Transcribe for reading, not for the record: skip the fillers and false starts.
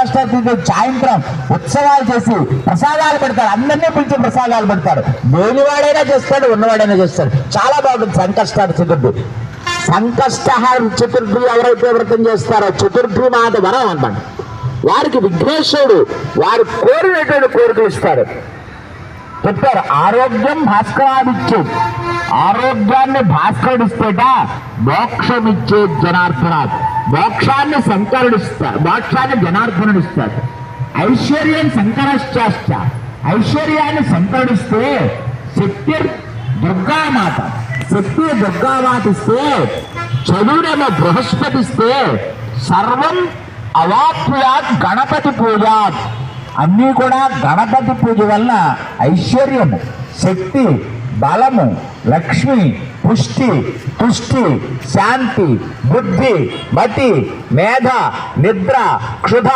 సంకష్ట సాయంత్రం ఉత్సవాలు చేసి ప్రసాదాలు పెడతారు, అందరినీ పిలిచి ప్రసాదాలు పెడతారు. లేనివాడైనా చేస్తాడు, ఉన్నవాడైనా చేస్తాడు. చాలా బాగుంటుంది సంకష్ట చతుర్థి. సంకష్టహార చతుర్థి ఎవరైతే వ్రతం చేస్తారో చతుర్థి మాట వరం అన్నమాట. వారికి విఘ్నేశ్వరుడు వారు కోరినటువంటి కోరికలు ఇస్తాడు. చెప్పారు ఆరోగ్యం భాస్కరాడిచ్చే, ఆరోగ్యాన్ని భాస్కరుడిస్తేట మోక్షం ఇచ్చే జనార్దనాథ్. మోక్షాన్ని శంకరుడిస్తాడు, మోక్షాన్ని జనార్దనుడిస్తాడు. ఐశ్వర్యం శంకరశ్చాశ్చ, ఐశ్వర్యాన్ని శంకరుడిస్తే శక్తి దుర్గామాత, శక్తి దుర్గామాత ఇస్తే చదువునేమో బృహస్పతిస్తే సర్వం అవాప్యాత్ గణపతి పూజాత్. అన్నీ కూడా గణపతి పూజ వల్ల ఐశ్వర్యము, శక్తి, బలము, లక్ష్మి, పుష్టి, తుష్టి, శాంతి, బుద్ధి, మతి, మేధ, నిద్ర, క్షుధ